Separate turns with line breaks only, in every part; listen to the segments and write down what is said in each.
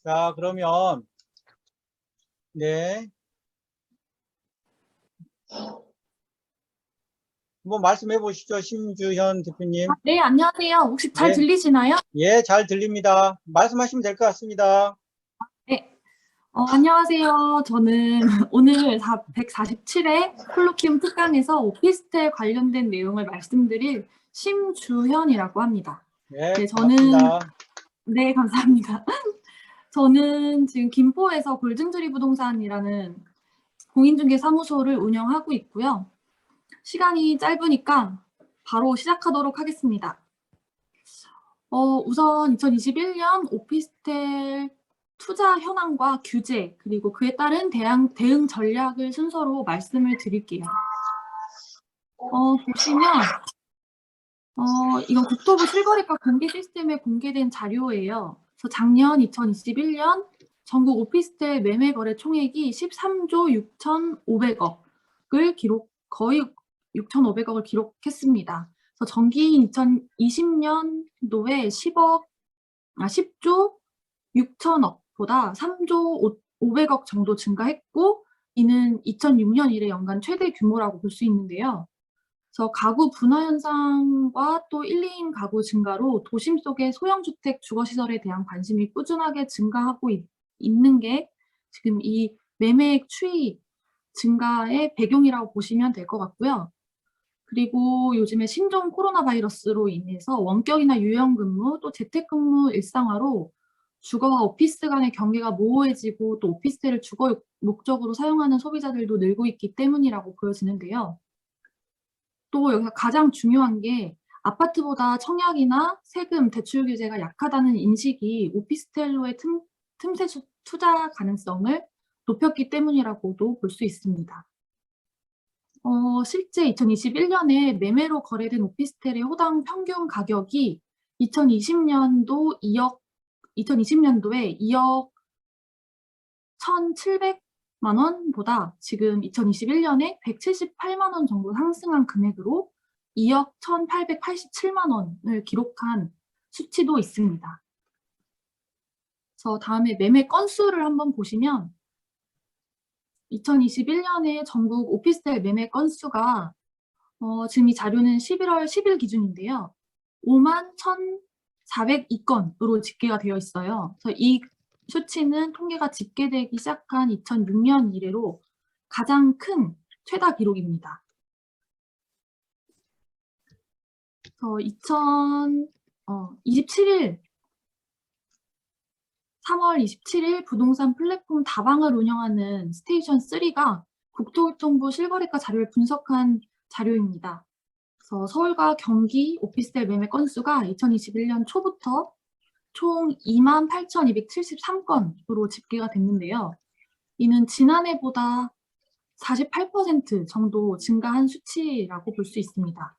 자, 그러면, 네. 한번 말씀해 보시죠, 심주현 대표님.
네, 안녕하세요. 혹시 잘
예,
들리시나요?
예, 잘 들립니다. 말씀하시면 될 것 같습니다.
네. 안녕하세요. 저는 오늘 147회 콜로키움 특강에서 오피스텔 관련된 내용을 말씀드릴 심주현이라고 합니다.
예,
네, 저는,
반갑습니다.
네, 감사합니다. 저는 지금 김포에서 골든트리 부동산이라는 공인중개사무소를 운영하고 있고요. 시간이 짧으니까 바로 시작하도록 하겠습니다. 우선 2021년 오피스텔 투자 현황과 규제, 그리고 그에 따른 대응 전략을 순서로 말씀을 드릴게요. 보시면, 이건 국토부 실거래가 공개 시스템에 공개된 자료예요. 그래서 작년 2021년 전국 오피스텔 매매 거래 총액이 13조 6,500억을 거의 6,500억을 기록했습니다. 그래서 정기인 2020년도에 10조 6천억보다 3조 500억 정도 증가했고, 이는 2006년 이래 연간 최대 규모라고 볼 수 있는데요. 그래서 가구 분화 현상과 또 1, 2인 가구 증가로 도심 속의 소형주택 주거시설에 대한 관심이 꾸준하게 증가하고 있는 게 지금 이 매매액 추이 증가의 배경이라고 보시면 될 것 같고요. 그리고 요즘에 신종 코로나 바이러스로 인해서 원격이나 유연근무 또 재택근무 일상화로 주거와 오피스 간의 경계가 모호해지고 또 오피스텔을 주거 목적으로 사용하는 소비자들도 늘고 있기 때문이라고 보여지는데요. 또 여기서 가장 중요한 게 아파트보다 청약이나 세금, 대출 규제가 약하다는 인식이 오피스텔로의 틈새 투자 가능성을 높였기 때문이라고도 볼 수 있습니다. 실제 2021년에 매매로 거래된 오피스텔의 호당 평균 가격이 2020년도에 2억 1,700만 원보다 지금 2021년에 178만 원 정도 상승한 금액으로 2억 1,887만 원을 기록한 수치도 있습니다. 그래서 다음에 매매 건수를 한번 보시면 2021년에 전국 오피스텔 매매 건수가 지금 이 자료는 11월 10일 기준인데요. 5만 1,402건으로 집계가 되어 있어요. 그래서 이 수치는 통계가 집계되기 시작한 2006년 이래로 가장 큰 최다 기록입니다. 그래서 3월 27일 부동산 플랫폼 다방을 운영하는 스테이션3가 국토교통부 실거래가 자료를 분석한 자료입니다. 그래서 서울과 경기 오피스텔 매매 건수가 2021년 초부터 총 28,273건으로 집계가 됐는데요. 이는 지난해보다 48% 정도 증가한 수치라고 볼 수 있습니다.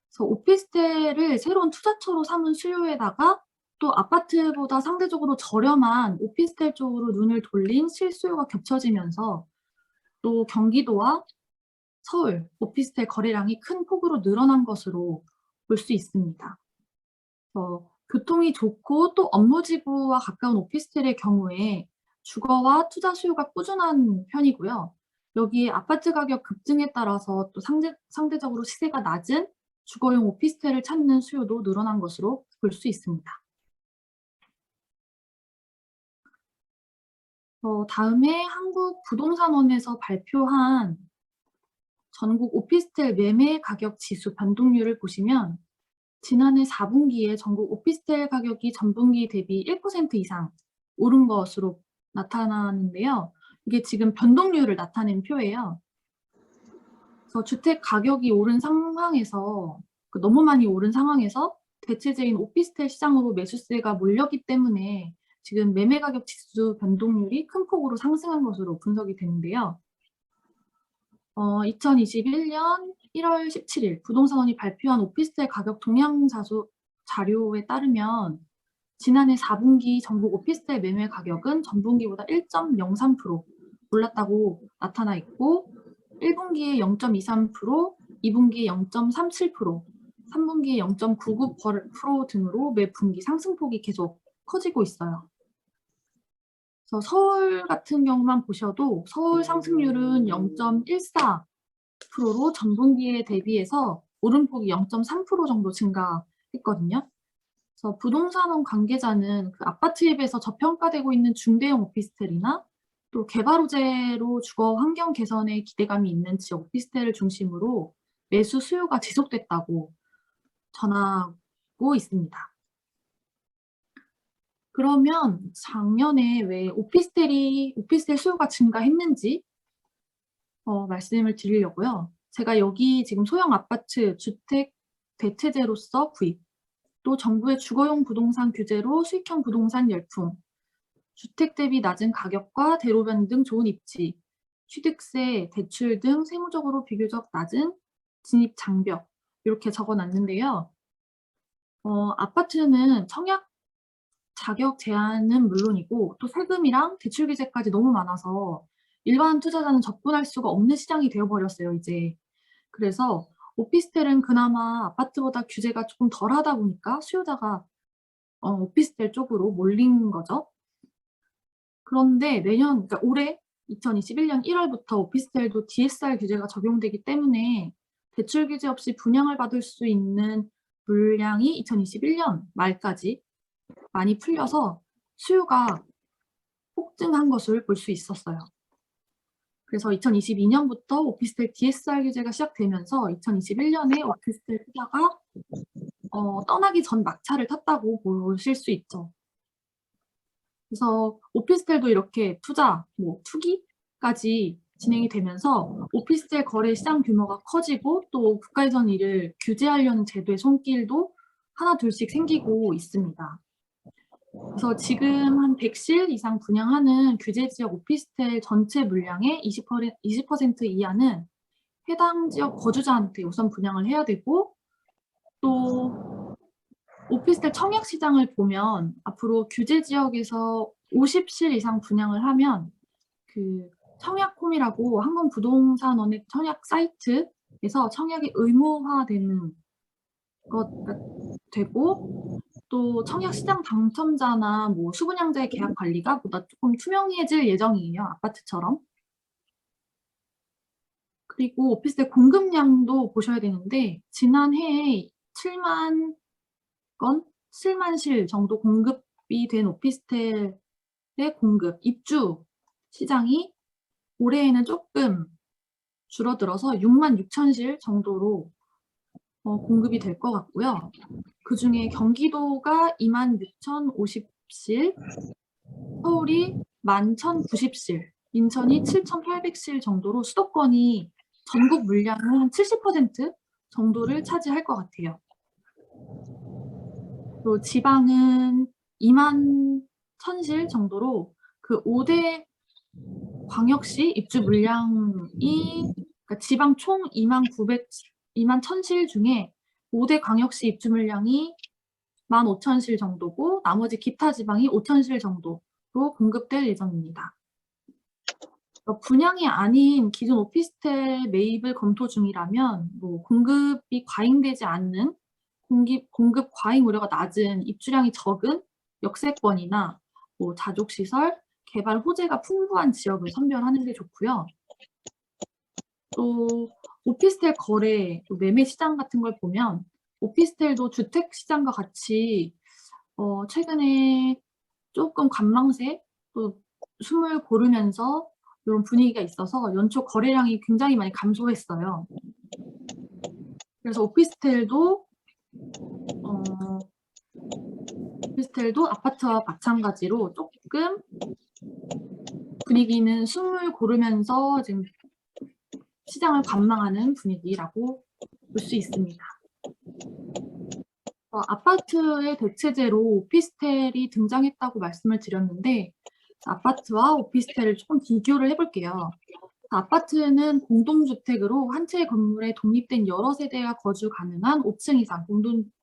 그래서 오피스텔을 새로운 투자처로 삼은 수요에다가 또 아파트보다 상대적으로 저렴한 오피스텔 쪽으로 눈을 돌린 실수요가 겹쳐지면서 또 경기도와 서울 오피스텔 거래량이 큰 폭으로 늘어난 것으로 볼 수 있습니다. 교통이 좋고 또 업무지구와 가까운 오피스텔의 경우에 주거와 투자 수요가 꾸준한 편이고요. 여기에 아파트 가격 급등에 따라서 또 상대적으로 시세가 낮은 주거용 오피스텔을 찾는 수요도 늘어난 것으로 볼 수 있습니다. 다음에 한국부동산원에서 발표한 전국 오피스텔 매매 가격 지수 변동률을 보시면 지난해 4분기에 전국 오피스텔 가격이 전분기 대비 1% 이상 오른 것으로 나타나는데요. 이게 지금 변동률을 나타낸 표예요. 그래서 주택 가격이 오른 상황에서 너무 많이 오른 상황에서 대체재인 오피스텔 시장으로 매수세가 몰렸기 때문에 지금 매매 가격 지수 변동률이 큰 폭으로 상승한 것으로 분석이 되는데요. 2021년 1월 17일 부동산원이 발표한 오피스텔 가격 동향 자료에 따르면 지난해 4분기 전국 오피스텔 매매 가격은 전분기보다 1.03% 올랐다고 나타나 있고 1분기에 0.23%, 2분기에 0.37%, 3분기에 0.99% 등으로 매 분기 상승폭이 계속 커지고 있어요. 그래서 서울 같은 경우만 보셔도 서울 상승률은 0.14%로 전분기에 대비해서 오름폭이 0.3% 정도 증가했거든요. 그래서 부동산원 관계자는 그 아파트에 비해서 저평가되고 있는 중대형 오피스텔이나 또 개발 호재로 주거 환경 개선에 기대감이 있는 지역 오피스텔을 중심으로 매수 수요가 지속됐다고 전하고 있습니다. 그러면 작년에 왜 오피스텔 수요가 증가했는지 말씀을 드리려고요. 제가 여기 지금 소형 아파트 주택 대체제로서 구입, 또 정부의 주거용 부동산 규제로 수익형 부동산 열풍, 주택 대비 낮은 가격과 대로변 등 좋은 입지, 취득세, 대출 등 세무적으로 비교적 낮은 진입 장벽 이렇게 적어놨는데요. 아파트는 청약 자격 제한은 물론이고 또 세금이랑 대출 규제까지 너무 많아서 일반 투자자는 접근할 수가 없는 시장이 되어버렸어요, 이제. 그래서 오피스텔은 그나마 아파트보다 규제가 조금 덜하다 보니까 수요자가 오피스텔 쪽으로 몰린 거죠. 그런데 그러니까 올해 2021년 1월부터 오피스텔도 DSR 규제가 적용되기 때문에 대출 규제 없이 분양을 받을 수 있는 물량이 2021년 말까지 많이 풀려서 수요가 폭증한 것을 볼 수 있었어요. 그래서 2022년부터 오피스텔 DSR 규제가 시작되면서 2021년에 오피스텔 투자가 떠나기 전 막차를 탔다고 보실 수 있죠. 그래서 오피스텔도 이렇게 투기까지 진행이 되면서 오피스텔 거래 시장 규모가 커지고 또 국가에선 이를 규제하려는 제도의 손길도 하나 둘씩 생기고 있습니다. 그래서 지금 한 100실 이상 분양하는 규제 지역 오피스텔 전체 물량의 20% 이하는 해당 지역 거주자한테 우선 분양을 해야 되고, 또 오피스텔 청약 시장을 보면 앞으로 규제 지역에서 50실 이상 분양을 하면 그 청약홈이라고 한국부동산원의 청약 사이트에서 청약이 의무화되는 것가 되고, 또 청약 시장 당첨자나 뭐 수분양자의 계약 관리가 보다 조금 투명해질 예정이에요, 아파트처럼. 그리고 오피스텔 공급량도 보셔야 되는데 지난해에 7만 실 정도 공급이 된 오피스텔의 공급, 입주 시장이 올해에는 조금 줄어들어서 6만 6천 실 정도로 공급이 될 것 같고요. 그중에 경기도가 2만 6,050실, 서울이 11,090실, 인천이 7,800실 정도로 수도권이 전국 물량의 한 70% 정도를 차지할 것 같아요. 그리고 지방은 2만 1,000실 정도로 그 5대 광역시 입주 물량이, 그러니까 지방 총 2만 1,000실 중에 5대 광역시 입주 물량이 15,000실 정도고 나머지 기타 지방이 5,000실 정도로 공급될 예정입니다. 분양이 아닌 기존 오피스텔 매입을 검토 중이라면 뭐 공급이 과잉되지 않는 공급 과잉 우려가 낮은 입주량이 적은 역세권이나 뭐 자족시설, 개발 호재가 풍부한 지역을 선별하는 게 좋고요. 또 오피스텔 거래, 또 매매 시장 같은 걸 보면 오피스텔도 주택 시장과 같이 최근에 조금 관망세, 또 숨을 고르면서 이런 분위기가 있어서 연초 거래량이 굉장히 많이 감소했어요. 그래서 오피스텔도 아파트와 마찬가지로 조금 분위기는 숨을 고르면서 지금 시장을 관망하는 분위기라고 볼 수 있습니다. 아파트의 대체제로 오피스텔이 등장했다고 말씀을 드렸는데 아파트와 오피스텔을 조금 비교를 해볼게요. 아파트는 공동주택으로 한 채의 건물에 독립된 여러 세대가 거주 가능한 5층 이상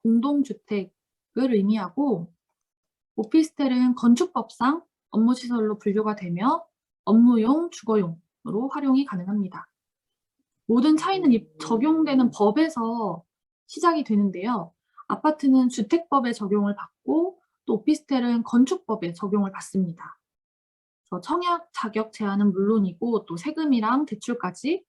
공동주택을 의미하고, 오피스텔은 건축법상 업무시설로 분류가 되며 업무용, 주거용으로 활용이 가능합니다. 모든 차이는 적용되는 법에서 시작이 되는데요. 아파트는 주택법에 적용을 받고 또 오피스텔은 건축법에 적용을 받습니다. 그래서 청약 자격 제한은 물론이고 또 세금이랑 대출까지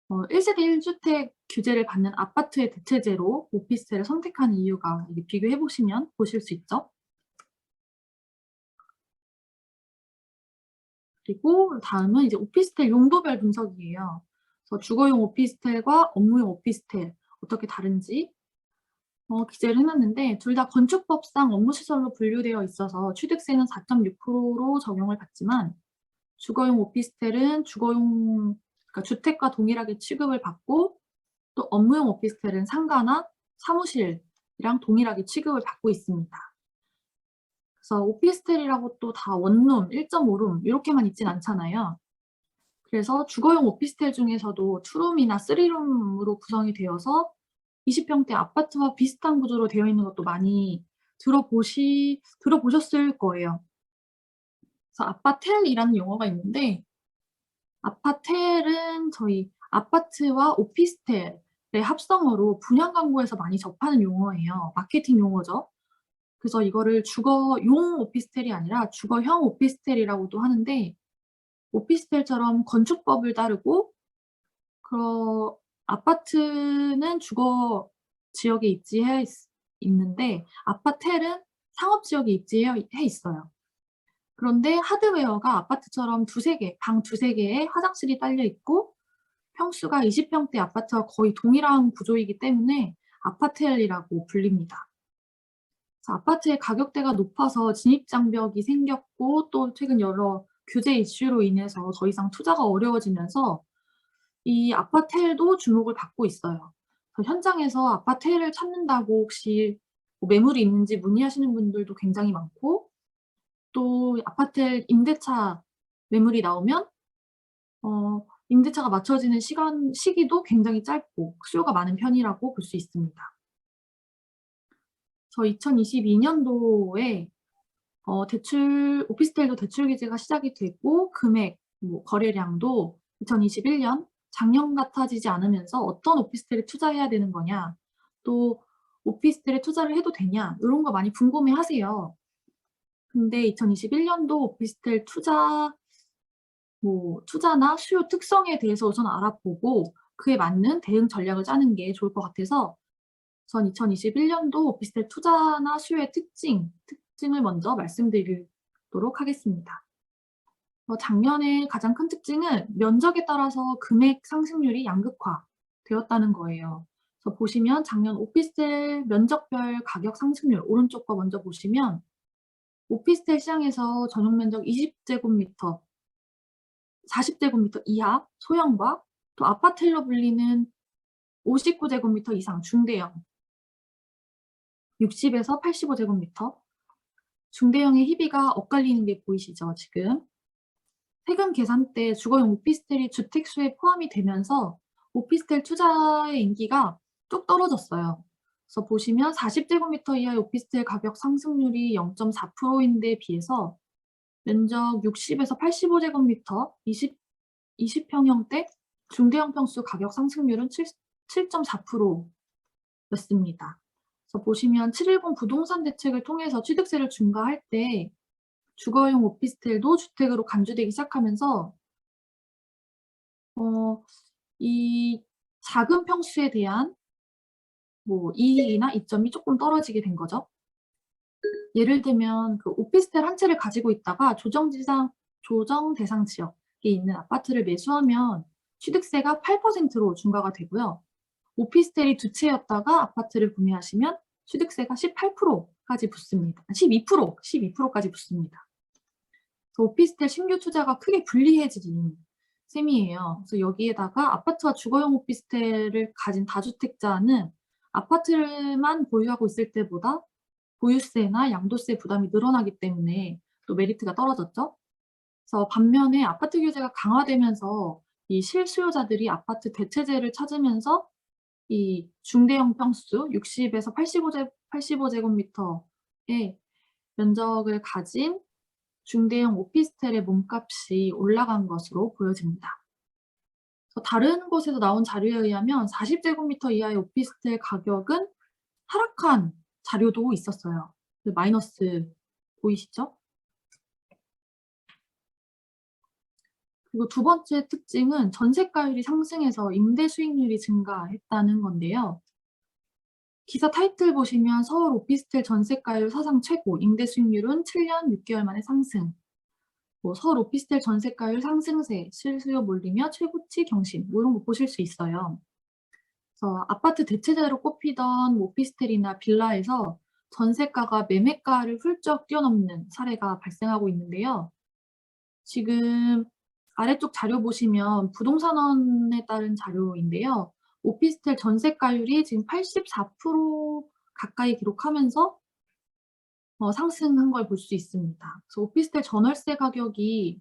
1세대 1주택 규제를 받는 아파트의 대체제로 오피스텔을 선택하는 이유가 이게 비교해 보시면 보실 수 있죠. 그리고 다음은 이제 오피스텔 용도별 분석이에요. 그래서 주거용 오피스텔과 업무용 오피스텔 어떻게 다른지 기재를 해 놨는데 둘 다 건축법상 업무시설로 분류되어 있어서 취득세는 4.6%로 적용을 받지만 주거용 오피스텔은 그러니까 주택과 동일하게 취급을 받고 또 업무용 오피스텔은 상가나 사무실이랑 동일하게 취급을 받고 있습니다. 그래서 오피스텔이라고 또 다 원룸, 1.5룸 이렇게만 있진 않잖아요. 그래서 주거용 오피스텔 중에서도 투룸이나 쓰리룸으로 구성이 되어서 20평대 아파트와 비슷한 구조로 되어 있는 것도 많이 들어보셨을 거예요. 그래서 아파텔이라는 용어가 있는데 아파텔은 저희 아파트와 오피스텔의 합성어로 분양 광고에서 많이 접하는 용어예요. 마케팅 용어죠. 그래서 이거를 주거용 오피스텔이 아니라 주거형 오피스텔이라고도 하는데 오피스텔처럼 건축법을 따르고 아파트는 주거 지역에 입지해 있는데 아파텔은 상업 지역에 입지해 있어요. 그런데 하드웨어가 아파트처럼 두세 개, 방 두세 개에 화장실이 딸려 있고 평수가 20평대 아파트와 거의 동일한 구조이기 때문에 아파텔이라고 불립니다. 그래서 아파트의 가격대가 높아서 진입장벽이 생겼고 또 최근 여러 규제 이슈로 인해서 더 이상 투자가 어려워지면서 이 아파텔도 주목을 받고 있어요. 그래서 현장에서 아파텔을 찾는다고 혹시 뭐 매물이 있는지 문의하시는 분들도 굉장히 많고 또 아파텔 임대차 매물이 나오면 임대차가 맞춰지는 시기도 굉장히 짧고 수요가 많은 편이라고 볼 수 있습니다. 저 2022년도에 오피스텔도 대출 규제가 시작이 되고 금액, 뭐 거래량도 2021년 작년 같아지지 않으면서 어떤 오피스텔에 투자해야 되는 거냐, 또 오피스텔에 투자를 해도 되냐 이런 거 많이 궁금해하세요. 근데 2021년도 오피스텔 투자나 수요 특성에 대해서 우선 알아보고 그에 맞는 대응 전략을 짜는 게 좋을 것 같아서 전 2021년도 오피스텔 투자나 수요의 특징을 먼저 말씀드리도록 하겠습니다. 작년에 가장 큰 특징은 면적에 따라서 금액 상승률이 양극화되었다는 거예요. 그래서 보시면 작년 오피스텔 면적별 가격 상승률 오른쪽 거 먼저 보시면 오피스텔 시장에서 전용 면적 20제곱미터, 40제곱미터 이하 소형과 또 아파텔로 불리는 59제곱미터 이상 중대형 60에서 85제곱미터 중대형의 희비가 엇갈리는 게 보이시죠, 지금? 세금 계산 때 주거용 오피스텔이 주택수에 포함이 되면서 오피스텔 투자의 인기가 뚝 떨어졌어요. 그래서 보시면 40제곱미터 이하의 오피스텔 가격 상승률이 0.4%인데 비해서 면적 60에서 85제곱미터 20평형대 중대형 평수 가격 상승률은 7.4%였습니다. 그래서 보시면 710 부동산 대책을 통해서 취득세를 중과할 때 주거용 오피스텔도 주택으로 간주되기 시작하면서 이 작은 평수에 대한 이익이나 이점이 조금 떨어지게 된 거죠. 예를 들면 그 오피스텔 한 채를 가지고 있다가 조정 대상 지역에 있는 아파트를 매수하면 취득세가 8%로 중과가 되고요. 오피스텔이 두 채였다가 아파트를 구매하시면 취득세가 18%까지 붙습니다. 12%까지 붙습니다. 그래서 오피스텔 신규 투자가 크게 불리해진 셈이에요. 그래서 여기에다가 아파트와 주거용 오피스텔을 가진 다주택자는 아파트만 보유하고 있을 때보다 보유세나 양도세 부담이 늘어나기 때문에 또 메리트가 떨어졌죠. 그래서 반면에 아파트 규제가 강화되면서 이 실수요자들이 아파트 대체제를 찾으면서 이 중대형 평수 60에서 85제곱미터의 면적을 가진 중대형 오피스텔의 몸값이 올라간 것으로 보여집니다. 다른 곳에서 나온 자료에 의하면 40제곱미터 이하의 오피스텔 가격은 하락한 자료도 있었어요. 마이너스 보이시죠? 그리고 두 번째 특징은 전세가율이 상승해서 임대 수익률이 증가했다는 건데요. 기사 타이틀 보시면 서울 오피스텔 전세가율 사상 최고, 임대 수익률은 7년 6개월 만에 상승. 뭐 서울 오피스텔 전세가율 상승세, 실수요 몰리며 최고치 경신, 뭐 이런 거 보실 수 있어요. 그래서 아파트 대체자로 꼽히던 오피스텔이나 빌라에서 전세가가 매매가를 훌쩍 뛰어넘는 사례가 발생하고 있는데요. 지금 아래쪽 자료 보시면 부동산원에 따른 자료인데요. 오피스텔 전세가율이 지금 84% 가까이 기록하면서 상승한 걸 볼 수 있습니다. 그래서 오피스텔 전월세 가격이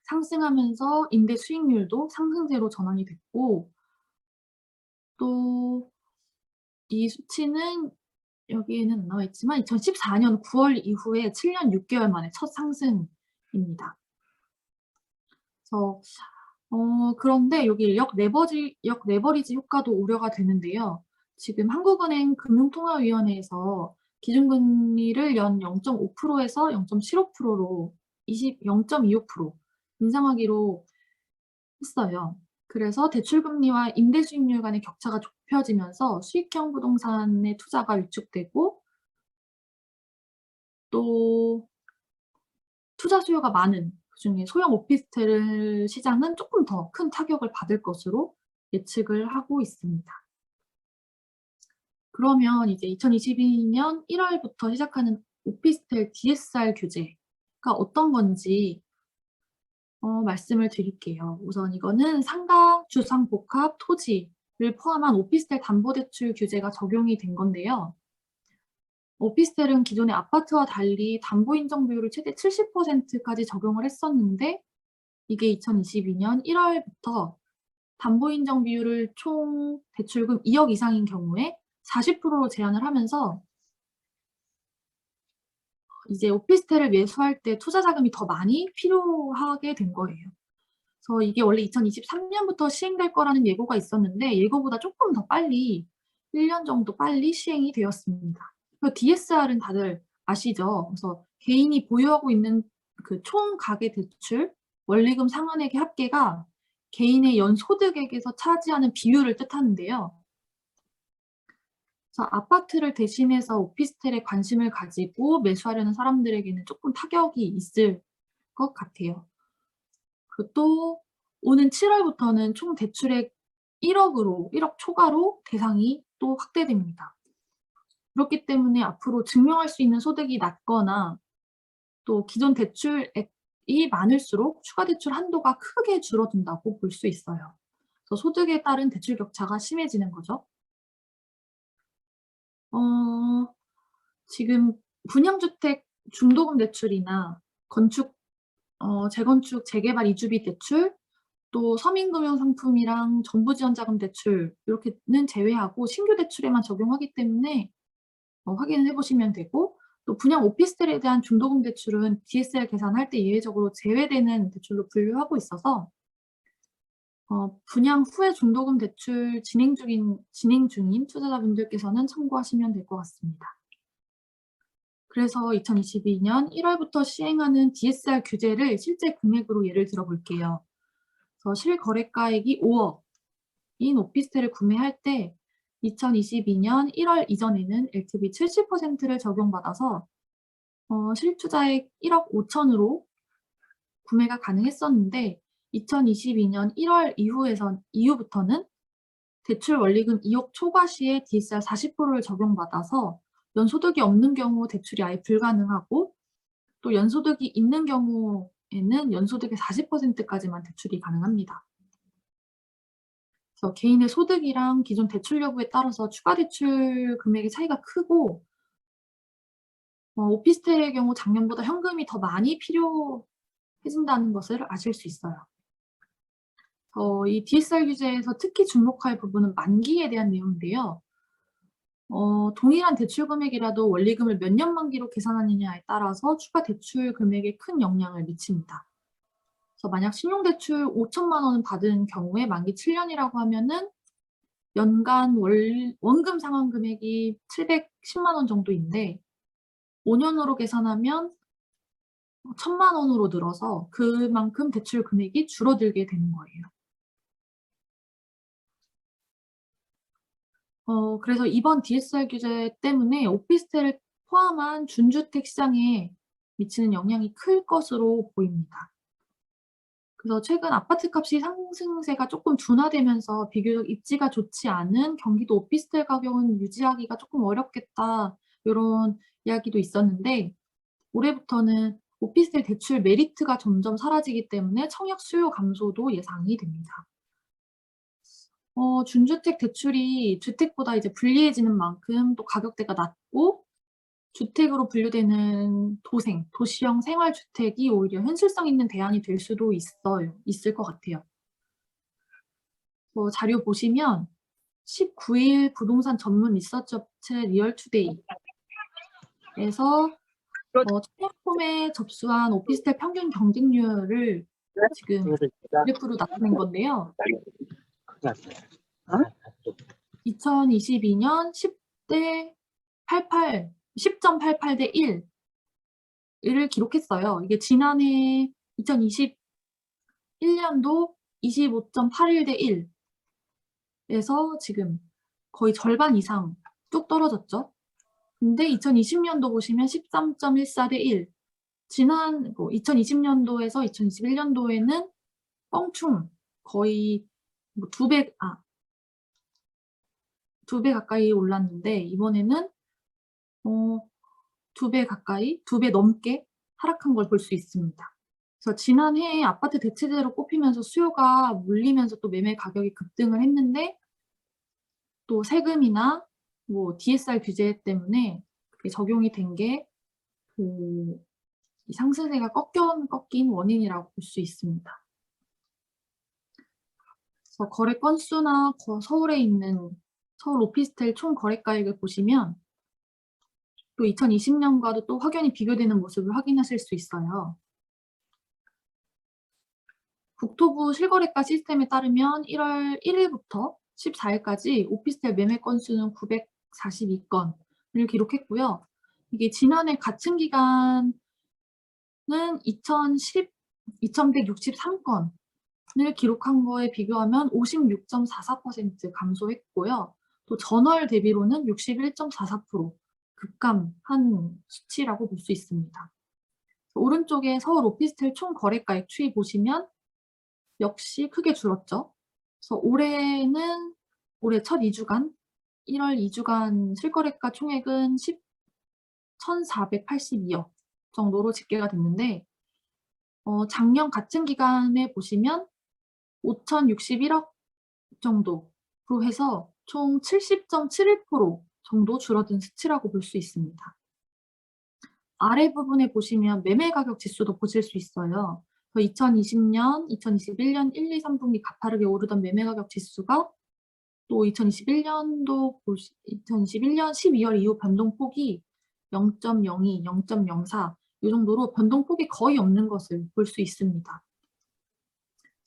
상승하면서 임대 수익률도 상승세로 전환이 됐고, 또 이 수치는 여기에는 안 나와 있지만 2014년 9월 이후에 7년 6개월 만에 첫 상승입니다. 그래서 그런데 여기 역레버리지 효과도 우려가 되는데요. 지금 한국은행 금융통화위원회에서 기준금리를 연 0.5%에서 0.75%로 0.25% 인상하기로 했어요. 그래서 대출금리와 임대수익률 간의 격차가 좁혀지면서 수익형 부동산의 투자가 위축되고, 또 투자 수요가 많은 그중에 소형 오피스텔 시장은 조금 더 큰 타격을 받을 것으로 예측을 하고 있습니다. 그러면 이제 2022년 1월부터 시작하는 오피스텔 DSR 규제가 어떤 건지 말씀을 드릴게요. 우선 이거는 상가, 주상, 복합, 토지를 포함한 오피스텔 담보대출 규제가 적용이 된 건데요. 오피스텔은 기존의 아파트와 달리 담보 인정 비율을 최대 70%까지 적용을 했었는데, 이게 2022년 1월부터 담보 인정 비율을 총 대출금 2억 이상인 경우에 40%로 제한을 하면서 이제 오피스텔을 매수할 때 투자 자금이 더 많이 필요하게 된 거예요. 그래서 이게 원래 2023년부터 시행될 거라는 예고가 있었는데 예고보다 조금 더 빨리 1년 정도 빨리 시행이 되었습니다. 그 DSR은 다들 아시죠? 그래서 개인이 보유하고 있는 그 총 가계 대출 원리금 상환액의 합계가 개인의 연소득액에서 차지하는 비율을 뜻하는데요. 그래서 아파트를 대신해서 오피스텔에 관심을 가지고 매수하려는 사람들에게는 조금 타격이 있을 것 같아요. 그리고 또 오는 7월부터는 총 대출액 1억 초과로 대상이 또 확대됩니다. 그렇기 때문에 앞으로 증명할 수 있는 소득이 낮거나 또 기존 대출액이 많을수록 추가 대출 한도가 크게 줄어든다고 볼 수 있어요. 그래서 소득에 따른 대출 격차가 심해지는 거죠. 지금 분양주택 중도금 대출이나 재건축, 재개발 이주비 대출, 또 서민금융상품이랑 정부지원자금 대출 이렇게는 제외하고 신규 대출에만 적용하기 때문에 확인을 해보시면 되고, 또 분양 오피스텔에 대한 중도금 대출은 DSR 계산할 때 예외적으로 제외되는 대출로 분류하고 있어서 분양 후에 중도금 대출 진행 중인 투자자분들께서는 참고하시면 될 것 같습니다. 그래서 2022년 1월부터 시행하는 DSR 규제를 실제 금액으로 예를 들어 볼게요. 그래서 실거래가액이 5억인 오피스텔을 구매할 때 2022년 1월 이전에는 LTV 70%를 적용받아서 실투자액 1억 5천으로 구매가 가능했었는데, 2022년 1월 이후부터는 대출 원리금 2억 초과 시에 DSR 40%를 적용받아서 연소득이 없는 경우 대출이 아예 불가능하고, 또 연소득이 있는 경우에는 연소득의 40%까지만 대출이 가능합니다. 그래서 개인의 소득이랑 기존 대출 여부에 따라서 추가 대출 금액의 차이가 크고, 오피스텔의 경우 작년보다 현금이 더 많이 필요해진다는 것을 아실 수 있어요. 이 DSR 규제에서 특히 주목할 부분은 만기에 대한 내용인데요. 동일한 대출 금액이라도 원리금을 몇 년 만기로 계산하느냐에 따라서 추가 대출 금액에 큰 영향을 미칩니다. 그래서 만약 신용대출 5천만 원을 받은 경우에 만기 7년이라고 하면은 연간 원금 상환 금액이 710만 원 정도인데, 5년으로 계산하면 1,000만 원으로 늘어서 그만큼 대출 금액이 줄어들게 되는 거예요. 그래서 이번 DSR 규제 때문에 오피스텔을 포함한 준주택 시장에 미치는 영향이 클 것으로 보입니다. 그래서 최근 아파트값이 상승세가 조금 둔화되면서 비교적 입지가 좋지 않은 경기도 오피스텔 가격은 유지하기가 조금 어렵겠다, 요런 이야기도 있었는데 올해부터는 오피스텔 대출 메리트가 점점 사라지기 때문에 청약 수요 감소도 예상이 됩니다. 준주택 대출이 주택보다 이제 불리해지는 만큼 또 가격대가 낮고 주택으로 분류되는 도시형 생활주택이 오히려 현실성 있는 대안이 될 수도 있을 것 같아요. 자료 보시면 19일 부동산 전문 리서치 업체 리얼투데이에서 청약폼에 접수한 오피스텔 평균 경쟁률을 지금 그래프로 나타낸 건데요. 2022년 10.88 대 1을 기록했어요. 이게 지난해 2021년도 25.81 대 1에서 지금 거의 절반 이상 뚝 떨어졌죠. 근데 2020년도 보시면 13.14 대 1. 2020년도에서 2021년도에는 껑충 거의 2배 가까이 올랐는데 이번에는 2배 가까이, 2배 넘게 하락한 걸 볼 수 있습니다. 그래서 지난해에 아파트 대체제로 꼽히면서 수요가 몰리면서 또 매매 가격이 급등을 했는데 또 세금이나 DSR 규제 때문에 그게 적용이 된 게 이 상승세가 꺾인 원인이라고 볼 수 있습니다. 그래서 거래 건수나 서울에 있는 서울 오피스텔 총 거래가액을 보시면 또 2020년과도 또 확연히 비교되는 모습을 확인하실 수 있어요. 국토부 실거래가 시스템에 따르면 1월 1일부터 14일까지 오피스텔 매매 건수는 942건을 기록했고요. 이게 지난해 같은 기간은 2,163건을 기록한 거에 비교하면 56.44% 감소했고요. 또 전월 대비로는 61.44% 급감한 수치라고 볼 수 있습니다. 오른쪽에 서울 오피스텔 총 거래가액 추이 보시면 역시 크게 줄었죠. 그래서 올해 첫 2주간 1월 2주간 실거래가 총액은 1,482억 정도로 집계가 됐는데 작년 같은 기간에 보시면 5,061억 정도로 해서 총 70.71% 정도 줄어든 수치라고 볼 수 있습니다. 아래 부분에 보시면 매매 가격 지수도 보실 수 있어요. 2020년, 2021년 1, 2, 3분기 가파르게 오르던 매매 가격 지수가 또 2021년 12월 이후 변동폭이 0.02, 0.04 이 정도로 변동폭이 거의 없는 것을 볼 수 있습니다.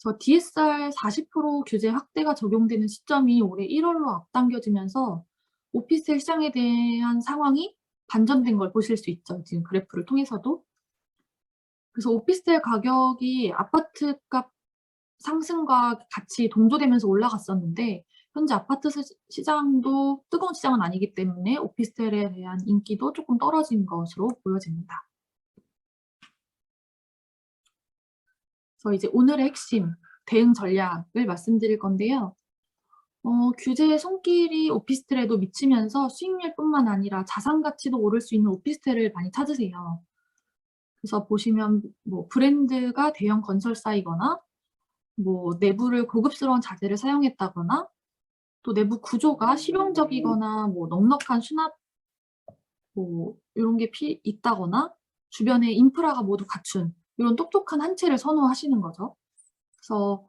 그래서 DSR 40% 규제 확대가 적용되는 시점이 올해 1월로 앞당겨지면서 오피스텔 시장에 대한 상황이 반전된 걸 보실 수 있죠. 지금 그래프를 통해서도. 그래서 오피스텔 가격이 아파트값 상승과 같이 동조되면서 올라갔었는데 현재 아파트 시장도 뜨거운 시장은 아니기 때문에 오피스텔에 대한 인기도 조금 떨어진 것으로 보여집니다. 그래서 이제 오늘의 핵심 대응 전략을 말씀드릴 건데요. 규제의 손길이 오피스텔에도 미치면서 수익률뿐만 아니라 자산 가치도 오를 수 있는 오피스텔을 많이 찾으세요. 그래서 보시면 브랜드가 대형 건설사이거나 내부를 고급스러운 자재를 사용했다거나 또 내부 구조가 실용적이거나 넉넉한 수납 이런 게 있다거나 주변에 인프라가 모두 갖춘 이런 똑똑한 한 채를 선호하시는 거죠. 그래서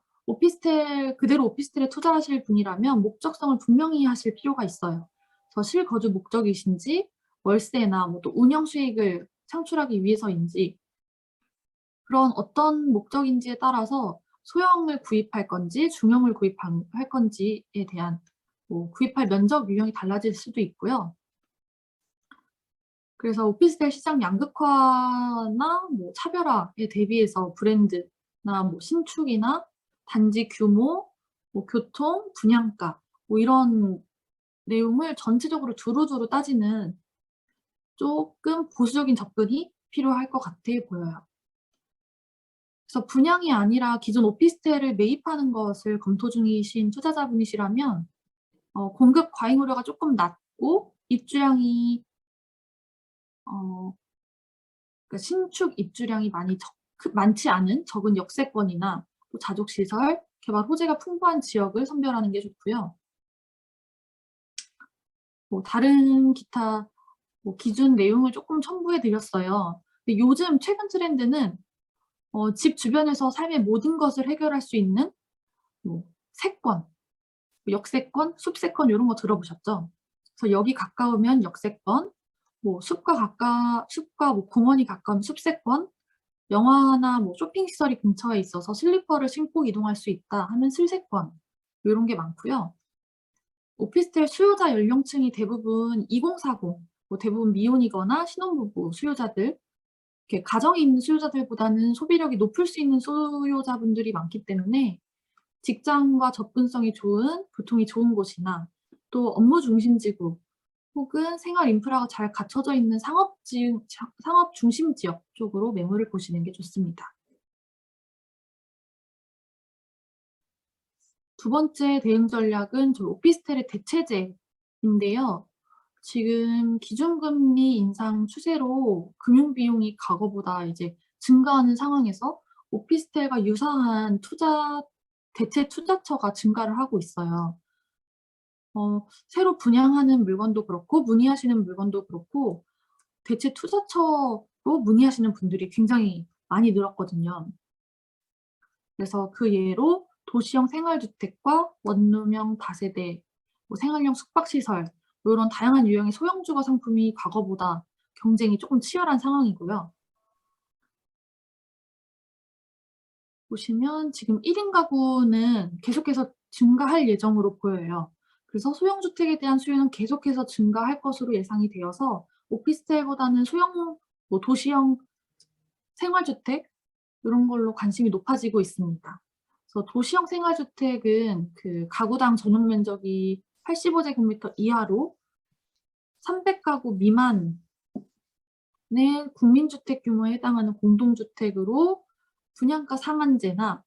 그대로 오피스텔에 투자하실 분이라면 목적성을 분명히 하실 필요가 있어요. 그래서 실거주 목적이신지 월세나 또 운영 수익을 창출하기 위해서인지 그런 어떤 목적인지에 따라서 소형을 구입할 건지 중형을 구입할 건지에 대한 구입할 면적 유형이 달라질 수도 있고요. 그래서 오피스텔 시장 양극화나 뭐 차별화에 대비해서 브랜드나 뭐 신축이나 단지 규모, 뭐 교통, 분양가 뭐 이런 내용을 전체적으로 두루두루 따지는 쪼끔 보수적인 접근이 필요할 것 같아 보여요. 그래서 분양이 아니라 기존 오피스텔을 매입하는 것을 검토 중이신 투자자분이시라면 공급 과잉 우려가 쪼끔 낮고 입주량이 그러니까 신축 입주량이 많지 않은 적은 역세권이나 또 자족 시설, 개발 호재가 풍부한 지역을 선별하는 게 좋고요. 뭐 다른 기타 기준 내용을 쪼끔 첨부해 드렸어요. 근데 요즘 최근 트렌드는 집 주변에서 삶의 모든 것을 해결할 수 있는 뭐 세권, 역세권, 숲세권 요런 거 들어보셨죠? 그래서 여기 가까우면 역세권, 숲과 뭐 공원이 가까운 숲세권, 영화나 뭐 쇼핑 시설이 근처에 있어서 슬리퍼를 신고 이동할 수 있다 하면 슬세권 요런 게 많고요. 오피스텔 수요자 연령층이 대부분 2040 대부분 미혼이거나 신혼부부 수요자들 이렇게 가정이 있는 수요자들보다는 소비력이 높을 수 있는 수요자분들이 많기 때문에 직장과 접근성이 좋은 교통이 좋은 곳이나 또 업무 중심 지구 혹은 생활 인프라가 잘 갖춰져 있는 상업 중심 지역 쪽으로 매물을 보시는 게 좋습니다. 두 번째 대응 전략은 오피스텔의 대체재인데요. 지금 기준금리 인상 추세로 금융 비용이 과거보다 이제 증가하는 상황에서 오피스텔과 유사한 대체 투자처가 증가를 하고 있어요. 새로 분양하는 물건도 그렇고 문의하시는 물건도 그렇고 대체 투자처로 문의하시는 분들이 굉장히 많이 늘었거든요. 그래서 그 예로 도시형 생활주택과 원룸형 다세대, 생활형 숙박시설 요런 다양한 유형의 소형주거 상품이 과거보다 경쟁이 쪼끔 치열한 상황이고요. 보시면 지금 1인 가구는 계속해서 증가할 예정으로 보여요. 그래서 소형주택에 대한 수요는 계속해서 증가할 것으로 예상이 되어서 오피스텔보다는 소형 도시형 생활주택 요런 걸로 관심이 높아지고 있습니다. 그래서 도시형 생활주택은 그 가구당 전용 면적이 85제곱미터 이하로 300가구 미만의 국민주택 규모에 해당하는 공동주택으로 분양가 상한제나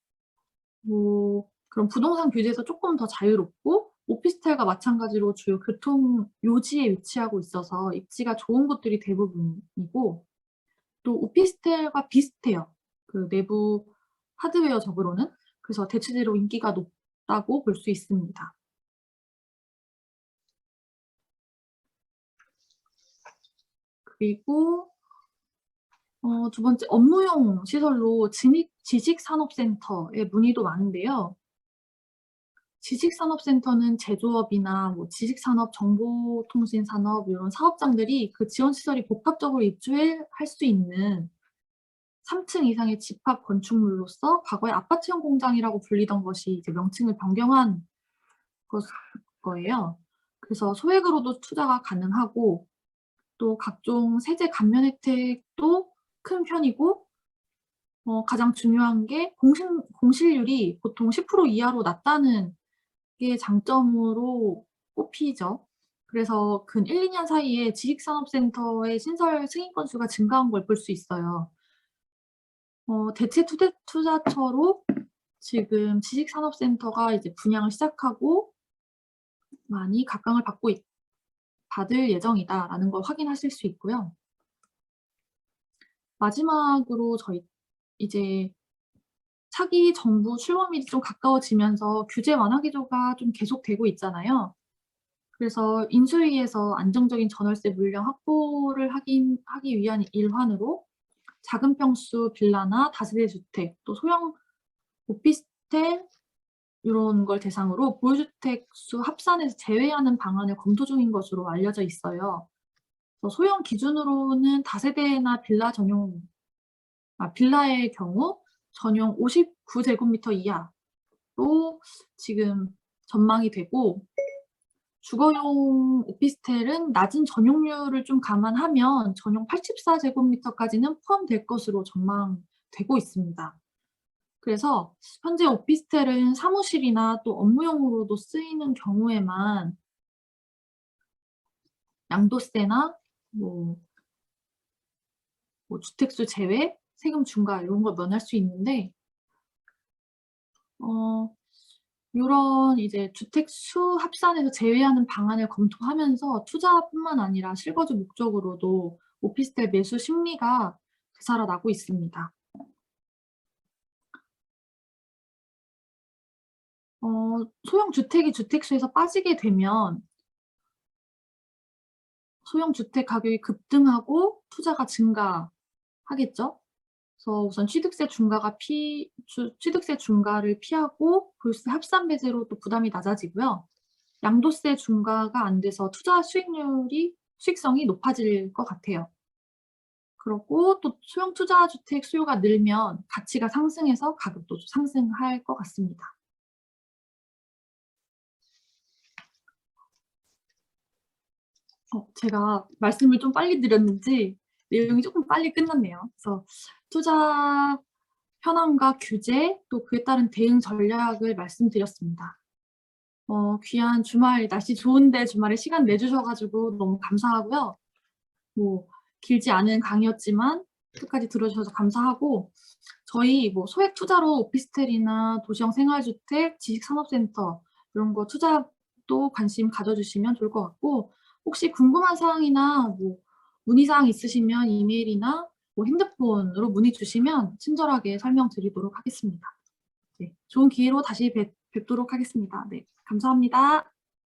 그런 부동산 규제에서 쪼끔 더 자유롭고 오피스텔과 마찬가지로 주요 교통 요지에 위치하고 있어서 입지가 좋은 곳들이 대부분이고 또 오피스텔과 비슷해요. 그 내부 하드웨어적으로는. 그래서 대체재로 인기가 높다고 볼 수 있습니다. 그리고 두 번째 업무용 시설로 지식산업센터에 문의도 많은데요. 지식산업센터는 제조업이나 지식산업, 정보통신산업 요런 사업장들이 그 지원시설이 복합적으로 입주할 수 있는 3층 이상의 집합 건축물로서 과거에 아파트형 공장이라고 불리던 것이 이제 명칭을 변경한 거예요. 그래서 소액으로도 투자가 가능하고 또 각종 세제 감면 혜택도 큰 편이고 가장 중요한 게 공실률이 보통 10% 이하로 낮다는 게 장점으로 꼽히죠. 그래서 근 1-2년 사이에 지식산업센터의 신설 승인 건수가 증가한 걸 볼 수 있어요. 대체 투자처로 지금 지식산업센터가 이제 분양을 시작하고 많이 각광을 받을 예정이다라는 걸 확인하실 수 있고요. 마지막으로 이제 차기 정부 출범일이 좀 가까워지면서 규제 완화 기조가 좀 계속되고 있잖아요. 그래서 인수위에서 안정적인 전월세 물량 확보를 하기 위한 일환으로 작은 평수 빌라나 다세대 주택 또 소형 오피스텔 요런 걸 대상으로 보유주택 수 합산해서 제외하는 방안을 검토 중인 것으로 알려져 있어요. 그래서 소형 기준으로는 다세대나 빌라의 경우 전용 59제곱미터 이하로 지금 전망이 되고 주거용 오피스텔은 낮은 전용률을 좀 감안하면 전용 84제곱미터까지는 포함될 것으로 전망되고 있습니다. 그래서 현재 오피스텔은 사무실이나 또 업무용으로도 쓰이는 경우에만 양도세나 뭐 주택수 제외, 세금 중과 이런 걸 면할 수 있는데 요런 이제 주택수 합산에서 제외하는 방안을 검토하면서 투자뿐만 아니라 실거주 목적으로도 오피스텔 매수 심리가 되살아나고 있습니다. 소형 주택이 주택수에서 빠지게 되면 소형 주택 가격이 급등하고 투자가 증가하겠죠. 그래서 우선 취득세 중과를 피하고 골세 합산 배제로 또 부담이 낮아지고요. 양도세 중과가 안 돼서 투자 수익성이 높아질 것 같아요. 그리고 또 소형 투자 주택 수요가 늘면 가치가 상승해서 가격도 상승할 것 같습니다. 제가 말씀을 좀 빨리 드렸는지 내용이 조금 빨리 끝났네요. 그래서 투자 현황과 규제, 또 그에 따른 대응 전략을 말씀드렸습니다. 귀한 주말, 날씨 좋은데 주말에 시간 내주셔 가지고 너무 감사하고요. 길지 않은 강의였지만 끝까지 들어주셔서 감사하고, 저희 소액 투자로 오피스텔이나 도시형 생활주택, 지식산업센터 이런 거 투자도 관심 가져주시면 좋을 것 같고, 혹시 궁금한 사항이나 문의사항 있으시면 이메일이나 핸드폰으로 문의 주시면 친절하게 설명드리도록 하겠습니다. 네, 좋은 기회로 다시 뵙도록 하겠습니다. 네, 감사합니다.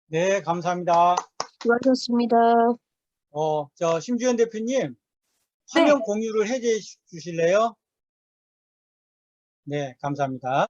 네, 감사합니다.
수고하셨습니다.
심주현 대표님,
네.
화면 공유를 해제 주실래요? 네, 감사합니다.